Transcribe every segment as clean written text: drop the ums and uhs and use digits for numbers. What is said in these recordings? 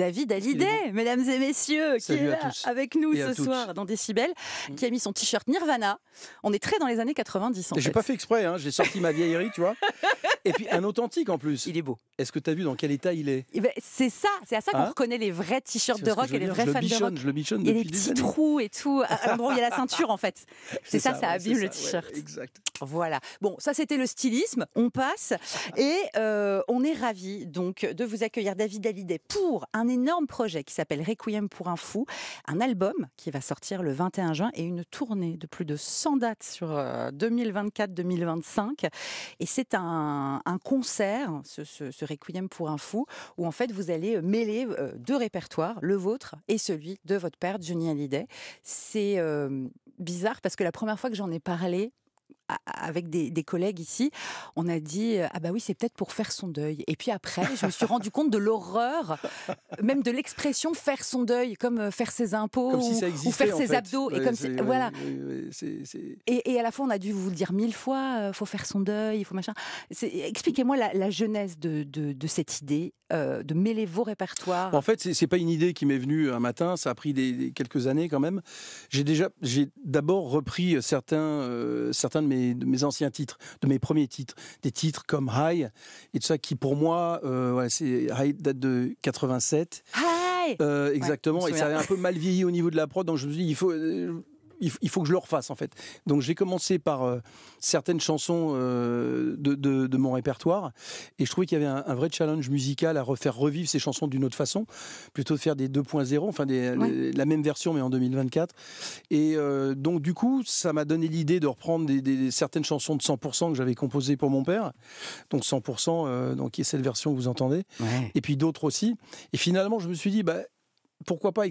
David Hallyday, mesdames et messieurs, qui Salut est à là tous. avec nous Et à ce toutes. soir dans Décibel, qui a mis son t-shirt Nirvana. On est très dans les années 90 en J'ai fait. pas fait exprès, hein, j'ai sorti ma vieillerie, tu vois. Et puis un authentique en plus. Il est beau. Est-ce que tu as vu dans quel état il est? Eh ben, c'est à ça qu'on Hein reconnaît les vrais t-shirts Tu de vois ce rock que je et veux les dire? vrais fans de rock. Je le bichonne Il y a des depuis des petits années. trous et tout, à l'endroit où il y a la ceinture en fait. C'est ça ouais, abîme c'est le ça, t-shirt. ouais, exact. Voilà. Bon, ça c'était le stylisme. On passe et on est ravis donc de vous accueillir David Hallyday pour un énorme projet qui s'appelle Requiem pour un fou, un album qui va sortir le 21 juin et une tournée de plus de 100 dates sur 2024-2025. Et c'est un concert, ce Requiem pour un fou, où en fait vous allez mêler deux répertoires, le vôtre et celui de votre père Johnny Hallyday. C'est bizarre parce que la première fois que j'en ai parlé avec des collègues ici, on a dit ah bah oui, c'est peut-être pour faire son deuil. Et puis après, je me suis rendu compte de l'horreur, même de l'expression faire son deuil, comme faire ses impôts Comme si ça ou existait faire en ses fait. abdos. Et Ouais, comme c'est- voilà. c'est- Et à la fois, on a dû vous le dire 1000 fois, faut faire son deuil, il faut machin. Expliquez-moi la genèse de cette idée de mêler vos répertoires. En fait, c'est pas une idée qui m'est venue un matin, ça a pris quelques années quand même. J'ai d'abord repris certains de mes anciens titres, de mes premiers titres, des titres comme High et tout ça qui pour moi, c'est High date de 87. Hi Exactement, Ouais, et ça avait un peu mal vieilli au niveau de la prod, donc je me suis dit il faut que je le refasse en fait. Donc j'ai commencé par certaines chansons de mon répertoire, et je trouvais qu'il y avait un vrai challenge musical à refaire revivre ces chansons d'une autre façon, plutôt de faire des 2.0, enfin la même version mais en 2024. Et donc du coup ça m'a donné l'idée de reprendre certaines chansons de 100% que j'avais composées pour mon père, donc 100%, donc qui est cette version que vous entendez, et puis d'autres aussi. Et finalement je me suis dit pourquoi pas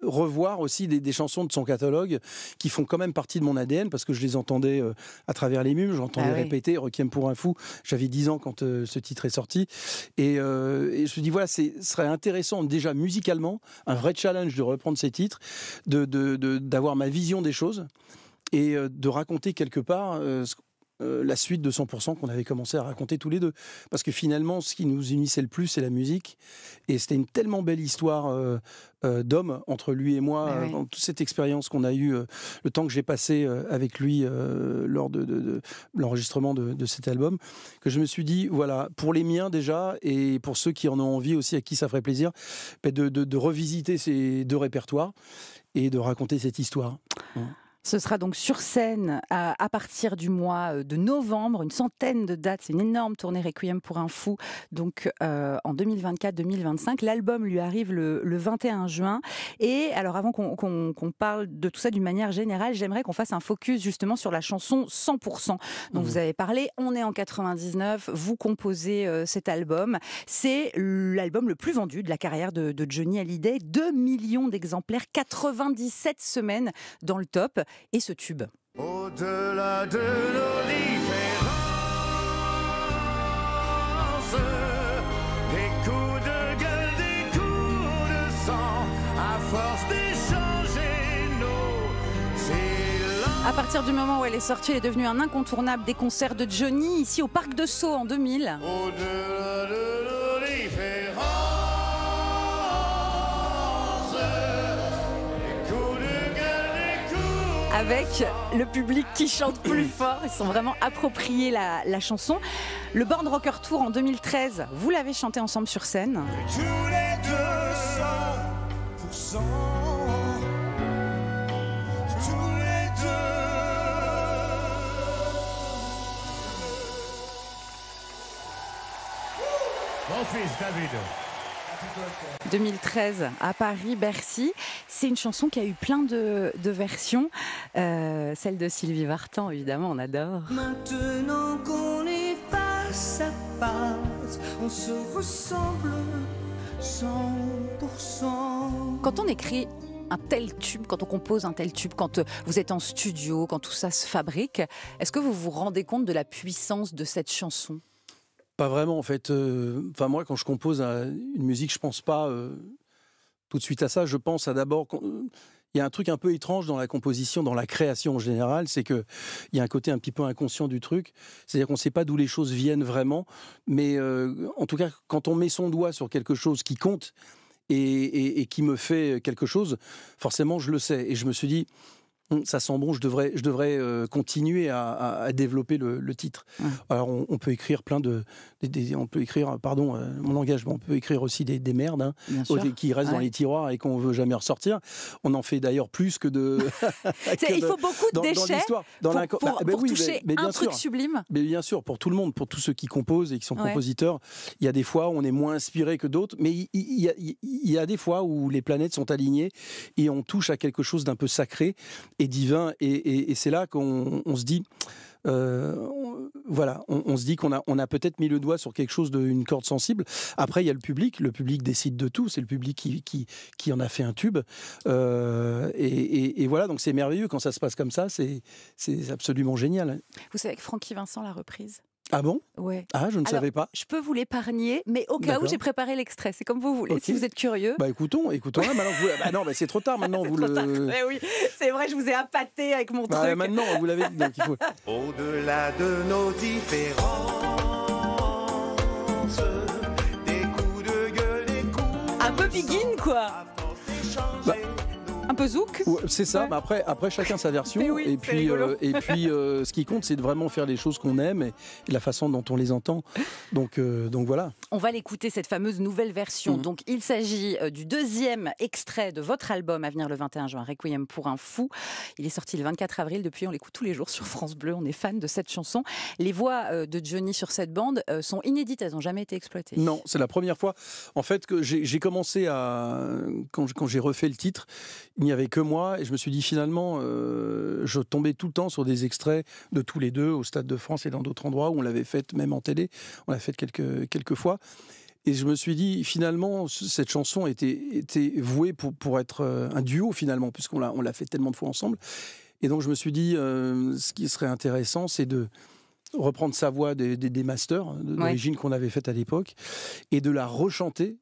revoir aussi des chansons de son catalogue qui font quand même partie de mon ADN, parce que je les entendais à travers les murs, j'entendais répéter Requiem pour un fou. J'avais 10 ans quand ce titre est sorti, et je me suis dit ce serait intéressant déjà musicalement, un vrai challenge de reprendre ces titres, d'avoir ma vision des choses et de raconter quelque part la suite de 100% qu'on avait commencé à raconter tous les deux. Parce que finalement, ce qui nous unissait le plus, c'est la musique. Et c'était une tellement belle histoire d'homme entre lui et moi, dans toute cette expérience qu'on a eue, le temps que j'ai passé avec lui lors de l'enregistrement de cet album, que je me suis dit, voilà, pour les miens déjà, et pour ceux qui en ont envie aussi, à qui ça ferait plaisir, de revisiter ces deux répertoires et de raconter cette histoire. Ce sera donc sur scène à partir du mois de novembre, une centaine de dates, c'est une énorme tournée Requiem pour un fou, donc en 2024-2025. L'album lui arrive le 21 juin. Et alors avant qu'on parle de tout ça d'une manière générale, j'aimerais qu'on fasse un focus justement sur la chanson 100%. Donc vous avez parlé, on est en 99, vous composez cet album. C'est l'album le plus vendu de la carrière de Johnny Hallyday, 2 millions d'exemplaires, 97 semaines dans le top. Et ce tube. Au-delà de nos différences, des coups de gueule, des coups de sang, à force d'échanger nos silences. À partir du moment où elle est sortie, elle est devenue un incontournable des concerts de Johnny, ici au Parc de Sceaux en 2000. Au-delà de nos différences, des coups de gueule, des coups. Avec le public qui chante plus fort, ils sont vraiment appropriés la chanson. Le Born Rocker Tour en 2013, vous l'avez chanté ensemble sur scène. Tous les deux 100%. Tous les deux. Mon fils David. 2013 à Paris, Bercy. C'est une chanson qui a eu plein de versions. Celle de Sylvie Vartan, évidemment, on adore. Maintenant qu'on est face à face, on se ressemble 100%. Quand on écrit un tel tube, quand on compose un tel tube, quand vous êtes en studio, quand tout ça se fabrique, est-ce que vous vous rendez compte de la puissance de cette chanson ? Pas vraiment en fait. Enfin moi, quand je compose une musique, je pense pas tout de suite à ça. Je pense à d'abord. Il il y a un truc un peu étrange dans la composition, dans la création en général, c'est qu'il y a un côté un petit peu inconscient du truc. C'est-à-dire qu'on ne sait pas d'où les choses viennent vraiment. Mais en tout cas, quand on met son doigt sur quelque chose qui compte et qui me fait quelque chose, forcément, je le sais. Et je me suis dit, ça sent bon, je devrais continuer à développer le titre. Alors on peut écrire on peut écrire, pardon, mon langage, mais on peut écrire aussi des merdes hein, qui restent dans les tiroirs et qu'on veut jamais ressortir. On en fait d'ailleurs plus que de. Il faut beaucoup de déchets pour toucher un truc sublime. Mais bien sûr, pour tout le monde, pour tous ceux qui composent et qui sont compositeurs, il y a des fois où on est moins inspiré que d'autres, mais il y a des fois où les planètes sont alignées et on touche à quelque chose d'un peu sacré et divin, et c'est là qu'on se dit voilà, on se dit qu'on a peut-être mis le doigt sur quelque chose d'une corde sensible. Après il y a le public décide de tout, c'est le public qui en a fait un tube, et voilà, donc c'est merveilleux quand ça se passe comme ça, c'est absolument génial. Vous savez que Francky Vincent l'a reprise? Ah bon? Ouais. Ah, je ne savais pas. Je peux vous l'épargner, mais au cas où, j'ai préparé l'extrait. C'est comme vous voulez, si vous êtes curieux. Bah écoutons là. Non, mais c'est trop tard maintenant. Oui, c'est vrai, je vous ai appâté avec mon truc. Maintenant, vous l'avez dit. Donc il faut. Au-delà de nos différences, des coups de gueule, des coups. Un peu Begin, quoi. Un peu zouk. C'est ça, mais après chacun sa version. Et puis ce qui compte, c'est de vraiment faire les choses qu'on aime et la façon dont on les entend. Donc voilà. On va l'écouter, cette fameuse nouvelle version. Donc il s'agit du deuxième extrait de votre album à venir le 21 juin, Requiem pour un fou. Il est sorti le 24 avril. Depuis, on l'écoute tous les jours sur France Bleu. On est fan de cette chanson. Les voix de Johnny sur cette bande sont inédites. Elles n'ont jamais été exploitées. Non, c'est la première fois. En fait, que j'ai commencé quand j'ai refait le titre, il n'y avait que moi et je me suis dit finalement, je tombais tout le temps sur des extraits de tous les deux au Stade de France et dans d'autres endroits où on l'avait fait, même en télé, on l'a fait quelques fois. Et je me suis dit finalement, cette chanson était vouée pour être un duo finalement, puisqu'on l'a fait tellement de fois ensemble. Et donc je me suis dit, ce qui serait intéressant, c'est de reprendre sa voix des masters d'origine qu'on avait faite à l'époque et de la rechanter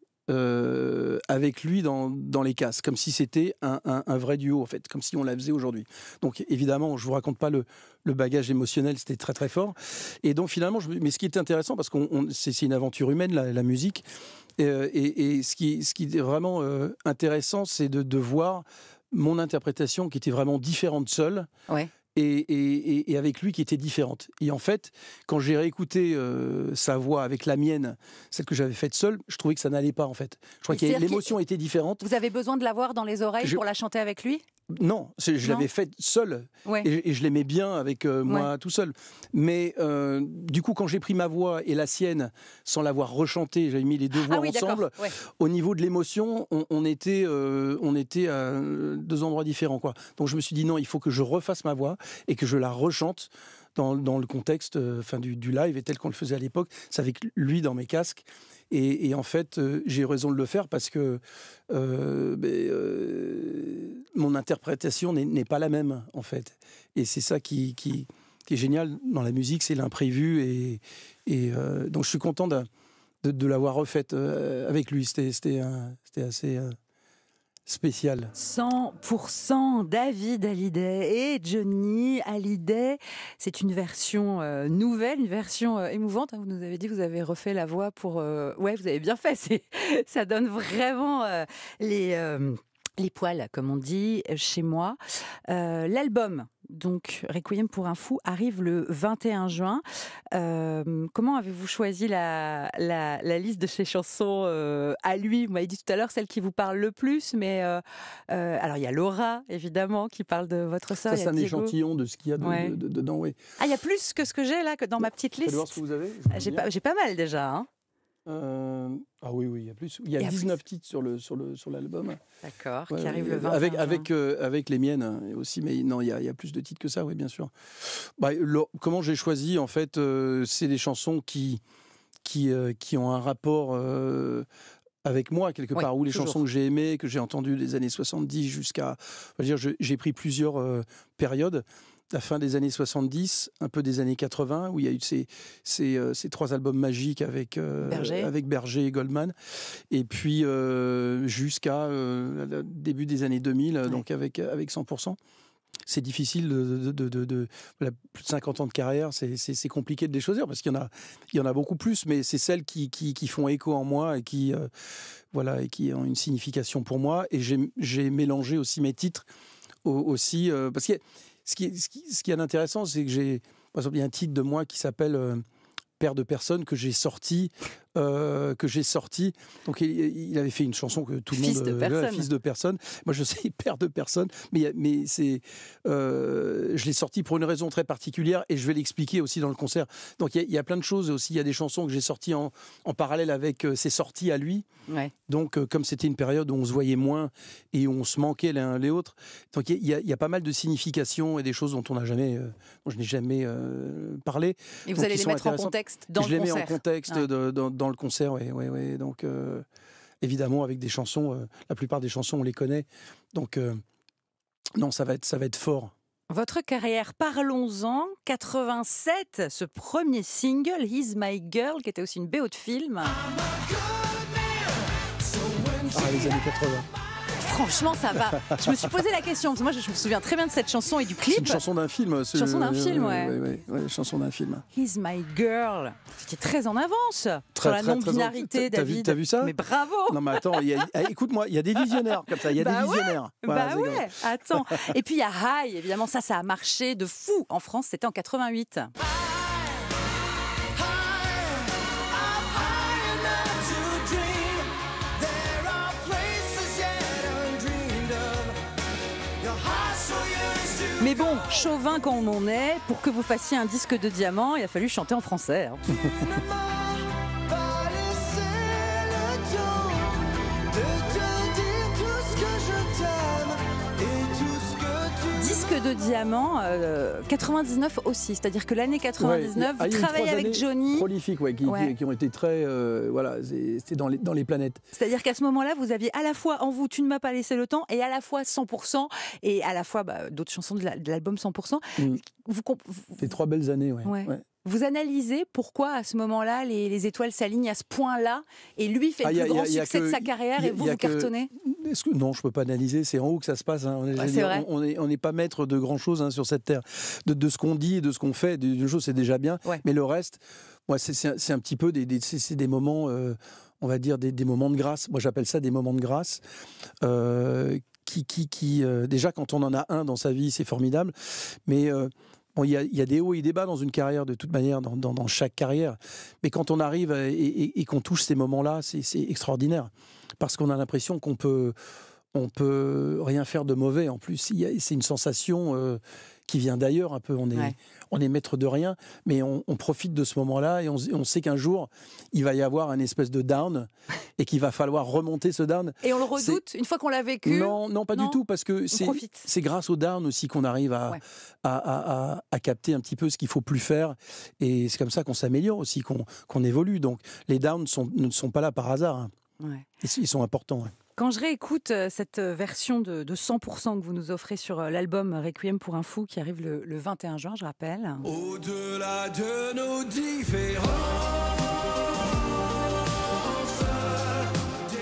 avec lui dans les casques, comme si c'était un vrai duo en fait, comme si on la faisait aujourd'hui. Donc évidemment, je vous raconte pas le bagage émotionnel, c'était très très fort. Et donc finalement, mais ce qui est intéressant, parce que c'est une aventure humaine, la musique, et ce qui est vraiment intéressant, c'est de voir mon interprétation qui était vraiment différente seule. Ouais. Et avec lui qui était différente. Et en fait, quand j'ai réécouté sa voix avec la mienne, celle que j'avais faite seule, je trouvais que ça n'allait pas en fait. Je crois que l'émotion était différente. Vous avez besoin de l'avoir dans les oreilles pour la chanter avec lui? Non, je l'avais faite seule et je l'aimais bien avec moi tout seul. Mais du coup, quand j'ai pris ma voix et la sienne sans l'avoir rechantée, j'avais mis les deux voix ensemble. Au niveau de l'émotion, on était à deux endroits différents, quoi. Donc je me suis dit non, il faut que je refasse ma voix et que je la rechante dans le contexte du live et tel qu'on le faisait à l'époque. C'est avec lui dans mes casques. Et en fait, j'ai eu raison de le faire parce que mon interprétation n'est pas la même, en fait. Et c'est ça qui est génial dans la musique, c'est l'imprévu. Et donc, je suis content de l'avoir refaite avec lui. C'était assez spécial. 100% David Hallyday et Johnny Hallyday. C'est une version nouvelle, une version émouvante. Vous nous avez dit, vous avez refait la voix pour... Ouais, vous avez bien fait. Ça donne vraiment les poils, comme on dit chez moi. L'album, donc Requiem pour un fou, arrive le 21 juin. Comment avez-vous choisi la liste de ces chansons à lui? Vous m'avez dit tout à l'heure celle qui vous parle le plus, mais alors il y a Laura, évidemment, qui parle de votre sœur. Ça, c'est un échantillon de ce qu'il y a dedans. Oui. Ah, il y a plus que ce que j'ai là, que dans ma petite liste. Voir ce que vous avez. J'ai pas mal déjà. Hein. Ah oui, il y a plus. Il y a 19 titres sur l'album. D'accord, qui arrive le 21 avec les miennes aussi, mais non, il y a plus de titres que ça, oui, bien sûr. Comment j'ai choisi, en fait, c'est des chansons qui ont un rapport avec moi, quelque part, ou les chansons que j'ai aimées, que j'ai entendues des années 70 jusqu'à... j'ai pris plusieurs périodes. la fin des années 70, un peu des années 80, où il y a eu ces 3 albums magiques avec Berger et Goldman, et puis jusqu'à début des années 2000, donc avec 100%. C'est difficile voilà, plus de 50 ans de carrière, c'est compliqué de les choisir parce qu'il y en a beaucoup plus, mais c'est celles qui font écho en moi et qui ont une signification pour moi. Et j'ai mélangé aussi mes titres aussi parce que ce qui est intéressant, c'est que par exemple, il y a un titre de moi qui s'appelle Père de personne que j'ai sorti. Donc il avait fait une chanson que tout le Fils monde de personne. Fils de personne. Moi je sais Père de personne, mais c'est je l'ai sorti pour une raison très particulière et je vais l'expliquer aussi dans le concert. Donc il y a plein de choses aussi. Il y a des chansons que j'ai sorties en parallèle avec ses sorties à lui. Ouais. Donc comme c'était une période où on se voyait moins et où on se manquait l'un les autres, donc il y a pas mal de significations et des choses dont je n'ai jamais parlé. Et vous Donc, allez qui les sont mettre en intéressantes. contexte dans Je le les mets concert. en contexte dans le concert, oui. Donc, évidemment, avec des chansons, la plupart des chansons, on les connaît. Donc, non, ça va être fort. Votre carrière, parlons-en. 87, ce premier single, He's My Girl, qui était aussi une BO de film. Les années 80. Franchement, ça va. Je me suis posé la question, parce que moi, je me souviens très bien de cette chanson et du clip. C'est une chanson d'un film. Chanson d'un film, ouais. Ouais, chanson d'un film. He's My Girl. C'était très en avance Très, sur la très, non-binarité, très- David. t'as vu ça? Mais bravo. Non, mais attends, écoute-moi, il y a des visionnaires comme ça. Il y a Bah des visionnaires. Voilà, Bah c'est ouais, attends. Et puis il y a High, évidemment, ça a marché de fou. En France, c'était en 88. Mais bon, chauvin quand on en est, pour que vous fassiez un disque de diamant, il a fallu chanter en français. Hein. Disque de diamant, 99 aussi, c'est-à-dire que l'année 99, il y a vous eu travaillez 3 avec années Johnny. prolifiques, qui ont été très, c'était dans les planètes. C'est-à-dire qu'à ce moment-là, vous aviez à la fois En vous, tu ne m'as pas laissé le temps, et à la fois 100%, et à la fois d'autres chansons de l'album 100%. C'est 3 belles années, Ouais. ouais. Vous analysez pourquoi à ce moment-là les étoiles s'alignent à ce point-là, et lui fait le plus grand succès de sa carrière, et vous cartonnez. Non, je ne peux pas analyser, c'est en haut que ça se passe. Hein. C'est vrai. On n'est pas maître de grand-chose sur cette terre. De ce qu'on dit et de ce qu'on fait, d'une chose, c'est déjà bien. Ouais. Mais le reste, moi, c'est un petit peu c'est des moments, on va dire, des moments de grâce. Moi, j'appelle ça des moments de grâce. Déjà, quand on en a un dans sa vie, c'est formidable. Mais il y a des hauts et des bas dans une carrière, de toute manière, dans chaque carrière. Mais quand on arrive et qu'on touche ces moments-là, c'est extraordinaire. Parce qu'on a l'impression qu'on peut rien faire de mauvais. En plus, c'est une sensation qui vient d'ailleurs un peu. On est maître de rien, mais on profite de ce moment-là et on sait qu'un jour, il va y avoir un espèce de down et qu'il va falloir remonter ce down. Et on le redoute une fois qu'on l'a vécu? Non, pas du tout, parce que c'est grâce au down aussi qu'on arrive à capter un petit peu ce qu'il faut plus faire, et c'est comme ça qu'on s'améliore aussi, qu'on évolue. Donc les downs ne sont pas là par hasard. Hein. Ouais. Ils sont importants. Ouais. Quand je réécoute cette version de 100% que vous nous offrez sur l'album Requiem pour un fou qui arrive le 21 juin, je rappelle. Au-delà de nos différences,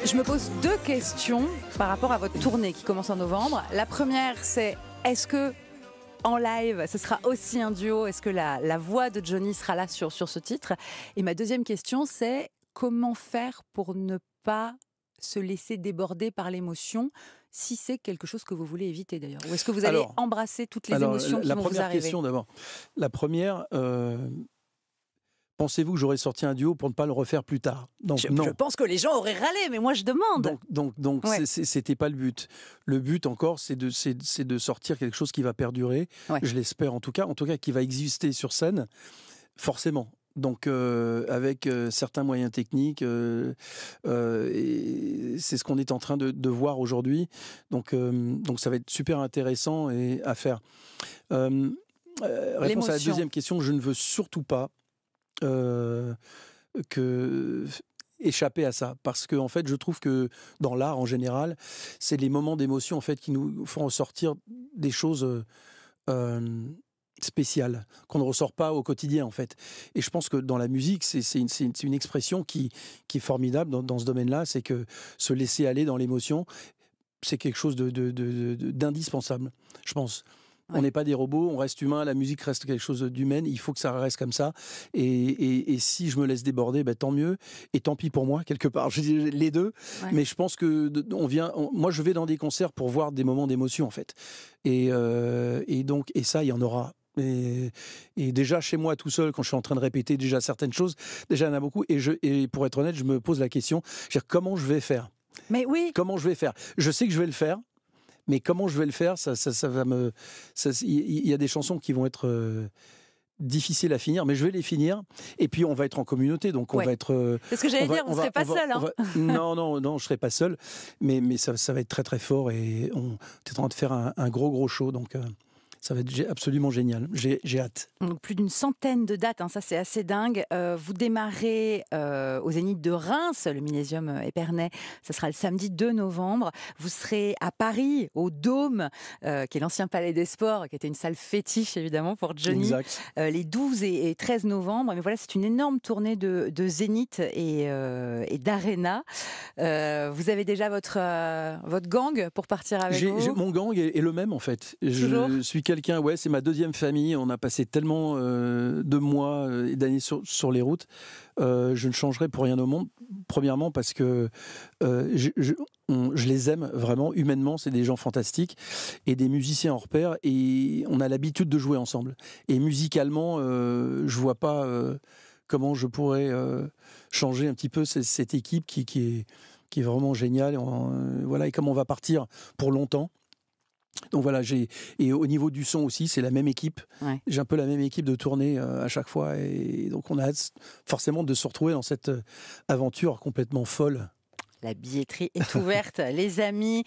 Je me pose 2 questions par rapport à votre tournée qui commence en novembre. La première, c'est est-ce que en live, ce sera aussi un duo? Est-ce que la voix de Johnny sera là sur ce titre? Et ma deuxième question, c'est comment faire pour ne pas se laisser déborder par l'émotion, si c'est quelque chose que vous voulez éviter d'ailleurs? Ou est-ce que vous allez embrasser toutes les émotions qui vont vous arriver? La première question d'abord. La première, pensez-vous que j'aurais sorti un duo pour ne pas le refaire plus tard? Donc, non. Je pense que les gens auraient râlé, mais moi je demande. Donc Ouais. c'était pas le but. Le but encore, c'est de sortir quelque chose qui va perdurer. Ouais. Je l'espère en tout cas qui va exister sur scène, forcément. Donc avec certains moyens techniques, et c'est ce qu'on est en train de voir aujourd'hui. Donc ça va être super intéressant à faire. Réponse à la deuxième question, je ne veux surtout pas échapper à ça, parce que en fait, je trouve que dans l'art en général, c'est les moments d'émotion en fait qui nous font ressortir des choses spécial, qu'on ne ressort pas au quotidien en fait. Et je pense que dans la musique, c'est une expression qui est formidable dans ce domaine-là, c'est que se laisser aller dans l'émotion, c'est quelque chose d'indispensable, je pense. Ouais. On n'est pas des robots, on reste humain, la musique reste quelque chose d'humaine, il faut que ça reste comme ça. Et si je me laisse déborder, tant mieux. Et tant pis pour moi, quelque part. Je dis les deux. Ouais. Mais je pense que moi, je vais dans des concerts pour voir des moments d'émotion, en fait. Et ça, il y en aura. Et déjà chez moi tout seul, quand je suis en train de répéter déjà certaines choses, déjà il y en a beaucoup. Et pour être honnête, je me pose la question, comment je vais faire ? Mais oui. Comment je vais faire ? Je sais que je vais le faire. Mais comment je vais le faire, ça va me. Il y a des chansons qui vont être difficiles à finir, mais je vais les finir. Et puis on va être en communauté, donc on va être. C'est ce que j'allais dire, vous ne serez pas seul. Non, je ne serai pas seul, mais ça va être très très fort et on est en train de faire un gros show, donc. Ça va être absolument génial. J'ai hâte. Donc, plus d'une centaine de dates, ça c'est assez dingue. Vous démarrez au Zénith de Reims, le Millésium Épernay. Ça sera le samedi 2 novembre. Vous serez à Paris, au Dôme, qui est l'ancien Palais des Sports, qui était une salle fétiche évidemment pour Johnny. Exact. Les 12 et 13 novembre. Mais voilà, c'est une énorme tournée de Zénith et d'Arena. Vous avez déjà votre gang pour partir avec vous ? Mon gang est le même en fait. Je suis quelqu'un, c'est ma deuxième famille. On a passé tellement de mois et d'années sur les routes. Je ne changerai pour rien au monde. Premièrement parce que je les aime vraiment, humainement, c'est des gens fantastiques et des musiciens hors pair. Et on a l'habitude de jouer ensemble. Et musicalement, je vois pas comment je pourrais changer un petit peu cette équipe qui est vraiment géniale. Et comme on va partir pour longtemps. Donc voilà, et au niveau du son aussi, c'est la même équipe. Ouais. J'ai un peu la même équipe de tournée à chaque fois. Et donc on a hâte forcément de se retrouver dans cette aventure complètement folle. La billetterie est ouverte, les amis.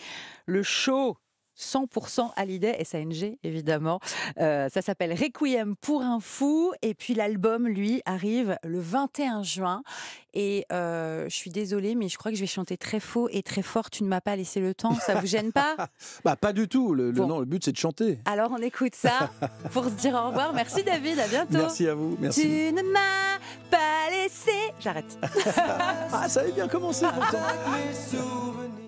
Le show 100% Hallyday, SANG évidemment. Ça s'appelle Requiem pour un fou. Et puis l'album, lui, arrive le 21 juin. Et je suis désolée, mais je crois que je vais chanter très faux et très fort. Tu ne m'as pas laissé le temps. Ça vous gêne pas ? Pas du tout. Non, le but, c'est de chanter. Alors on écoute ça pour se dire au revoir. Merci David, à bientôt. Merci à vous. Merci. Tu ne m'as pas laissé. J'arrête. Ça avait bien commencé pourtant. Mes souvenirs.